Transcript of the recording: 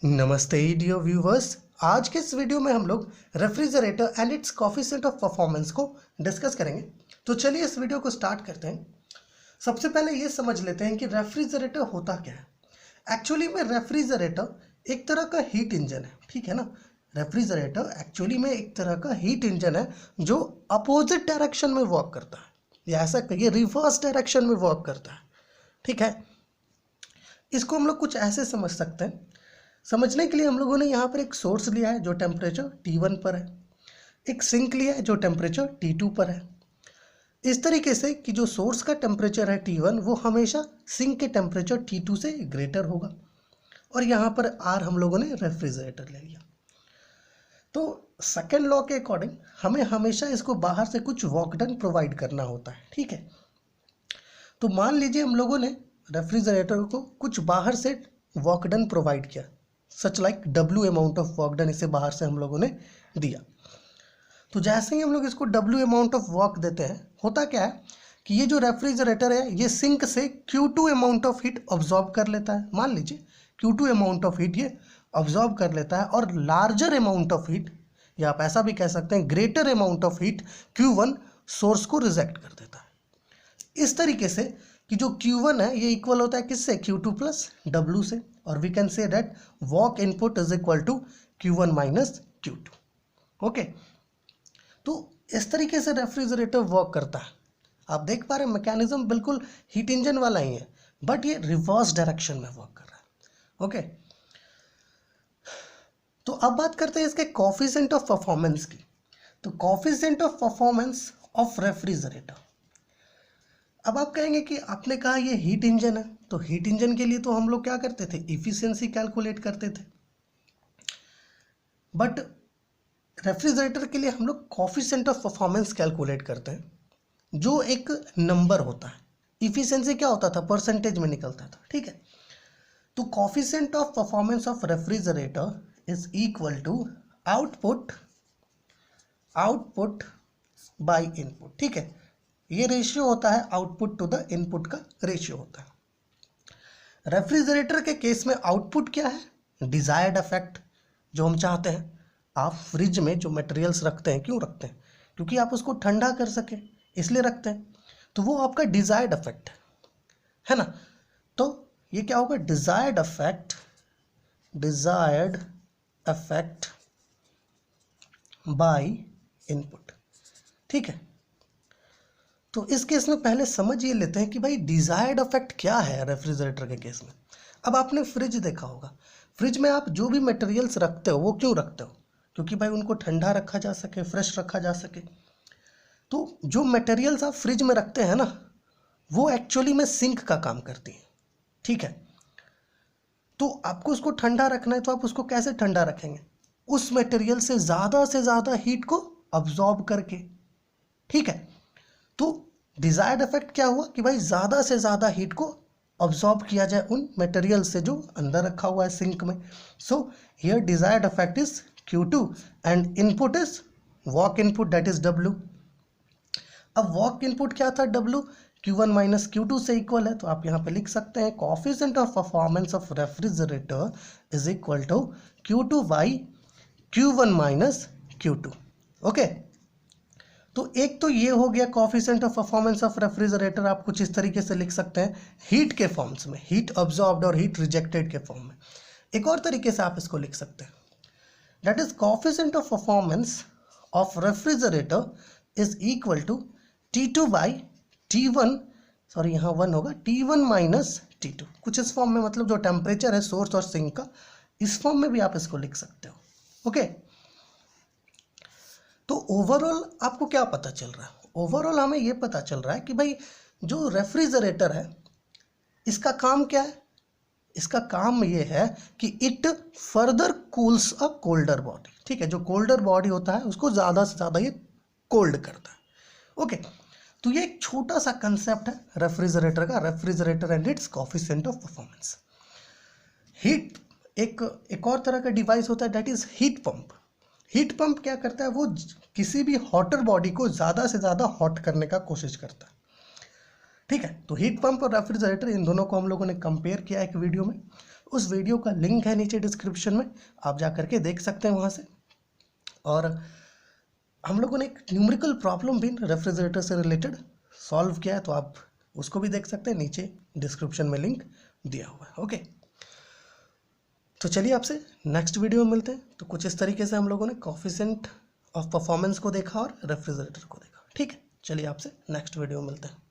नमस्ते dear viewers. आज के इस वीडियो में हम लोग refrigerator and it's coefficient of performance को डिस्कस करेंगे। तो चलिए इस वीडियो को स्टार्ट करते हैं। सबसे पहले ये समझ लेते हैं कि रेफ्रिजरेटर होता क्या है। एक्चुअली में रेफ्रिजरेटर एक तरह का हीट इंजन है, ठीक है ना। रेफ्रिजरेटर एक्चुअली में एक तरह का हीट इंजन है जो अपोजिट डायरेक्शन में वर्क करता है, या ऐसा कहिए रिवर्स डायरेक्शन में वर्क करता है, ठीक है। इसको हम लोग कुछ ऐसे समझ सकते हैं। समझने के लिए हम लोगों ने यहाँ पर एक सोर्स लिया है जो टेम्परेचर T1 पर है, एक सिंक लिया है जो टेम्परेचर T2 पर है। इस तरीके से कि जो सोर्स का टेम्परेचर है T1 वो हमेशा सिंक के टेम्परेचर T2 से ग्रेटर होगा, और यहाँ पर R हम लोगों ने रेफ्रिजरेटर ले लिया। तो सेकेंड लॉ के अकॉर्डिंग हमें हमेशा इसको बाहर से कुछ वर्क डन प्रोवाइड करना होता है, ठीक है। तो मान लीजिए हम लोगों ने रेफ्रिजरेटर को कुछ बाहर से वर्क डन प्रोवाइड किया, such like W amount of work done इसे बाहर से हम लोगों ने दिया। तो जैसे ही हम लोग इसको W अमाउंट ऑफ वर्क देते हैं, होता क्या है कि ये जो रेफ्रिजरेटर है ये सिंक से Q2 amount of heat absorb कर लेता है। मान लीजिए Q2 अमाउंट ऑफ हीट ये ऑब्जॉर्ब कर लेता है, और लार्जर अमाउंट ऑफ हीट, या आप ऐसा भी कह सकते हैं greater amount of heat Q1 source को रिजेक्ट कर देता है। इस तरीके से कि जो Q1 है ये इक्वल होता है किससे, Q2 प्लस W से, और we can say that work input is equal to Q1 minus Q2। Okay, तो इस तरीके से रेफ्रिजरेटर वर्क करता है। आप देख पा रहे हैं मैकेनिज्म बिल्कुल हीट इंजन वाला ही है, बट ये रिवर्स डायरेक्शन में वर्क कर रहा है। ओके, तो अब बात करते हैं इसके कोफिशिएंट ऑफ परफॉर्मेंस की। तो coefficient of performance of refrigerator, अब आप कहेंगे कि आपने कहा ये हीट इंजन है, तो हीट इंजन के लिए तो हम लोग क्या करते थे, इफिशियंसी कैलकुलेट करते थे, बट रेफ्रिजरेटर के लिए हम लोग कोफिशिएंट ऑफ परफॉर्मेंस कैलकुलेट करते हैं, जो एक नंबर होता है। इफिशियंसी क्या होता था, परसेंटेज में निकलता था, ठीक है। तो coefficient of performance of refrigerator is equal to output by input, ठीक है। ये रेशियो होता है आउटपुट टू द इनपुट का रेशियो होता है। रेफ्रिजरेटर के केस में आउटपुट क्या है, डिजायर्ड इफेक्ट जो हम चाहते हैं। आप फ्रिज में जो मटेरियल्स रखते हैं, क्यों रखते हैं, क्योंकि आप उसको ठंडा कर सके, इसलिए रखते हैं। तो वो आपका डिजायर्ड इफेक्ट है ना। तो ये क्या होगा, डिजायर्ड इफेक्ट बाय इनपुट, ठीक है। तो इस केस में पहले समझ ये लेते हैं कि भाई डिजायर्ड इफेक्ट क्या है रेफ्रिजरेटर के केस में। अब आपने फ्रिज देखा होगा, फ्रिज में आप जो भी मटेरियल्स रखते हो वो क्यों रखते हो, क्योंकि भाई उनको ठंडा रखा जा सके, फ्रेश रखा जा सके। तो जो मटेरियल्स आप फ्रिज में रखते हैं ना, वो एक्चुअली में सिंक का काम करती है, ठीक है। तो आपको उसको ठंडा रखना है, तो आप उसको कैसे ठंडा रखेंगे, उस मटेरियल से ज़्यादा हीट को अब्जॉर्ब करके, ठीक है। तो डिजायर्ड इफेक्ट क्या हुआ कि भाई ज़्यादा से ज़्यादा हीट को अब्जॉर्ब किया जाए उन मटेरियल से जो अंदर रखा हुआ है सिंक में। So here desired effect is Q2 and input is work input, that is W। अब वर्क इनपुट क्या था, W, Q1 माइनस Q2 से इक्वल है। तो आप यहाँ पे लिख सकते हैं coefficient of performance of refrigerator is equal to Q2 by Q1 minus Q2। Okay, तो एक तो ये हो गया coefficient of performance of refrigerator. आप कुछ इस तरीके से लिख सकते हैं हीट के फॉर्म्स में, हीट अब्जॉर्ब्ड और हीट रिजेक्टेड के फॉर्म में। एक और तरीके से आप इसको लिख सकते हैं, that is coefficient of performance of refrigerator is equal to T2 by T1, sorry यहाँ 1 होगा, T1 माइनस T2। कुछ इस फॉर्म में, मतलब जो टेम्परेचर है सोर्स और सिंक का, इस फॉर्म में भी आप इसको लिख सकते हो। ओके, तो ओवरऑल आपको क्या पता चल रहा है, ओवरऑल हमें ये पता चल रहा है कि भाई जो रेफ्रिजरेटर है इसका काम क्या है, इसका काम ये है कि it further cools a colder body, ठीक है। जो कोल्डर बॉडी होता है उसको ज़्यादा से ज़्यादा ये कोल्ड करता है। ओके, तो ये एक छोटा सा कंसेप्ट है रेफ्रिजरेटर का, refrigerator and it's coefficient of performance. Heat एक और तरह का डिवाइस होता है, that is heat pump. Heat pump क्या करता है, वो किसी भी हॉटर बॉडी को ज़्यादा से ज़्यादा हॉट करने का कोशिश करता है, ठीक है। तो हीट पंप और रेफ्रिजरेटर इन दोनों को हम लोगों ने कंपेयर किया एक वीडियो में। उस वीडियो का लिंक है नीचे डिस्क्रिप्शन में, आप जा करके देख सकते हैं वहाँ से। और हम लोगों ने एक न्यूमेरिकल प्रॉब्लम भी रेफ्रिजरेटर से रिलेटेड सॉल्व किया है, तो आप उसको भी देख सकते हैं, नीचे डिस्क्रिप्शन में लिंक दिया हुआ है। ओके, तो चलिए आपसे नेक्स्ट वीडियो में मिलते हैं। तो कुछ इस तरीके से हम लोगों ने कोएफिशिएंट ऑफ परफॉर्मेंस को देखा और रेफ्रिजरेटर को देखा। ठीक है, चलिए आपसे नेक्स्ट वीडियो में मिलते हैं।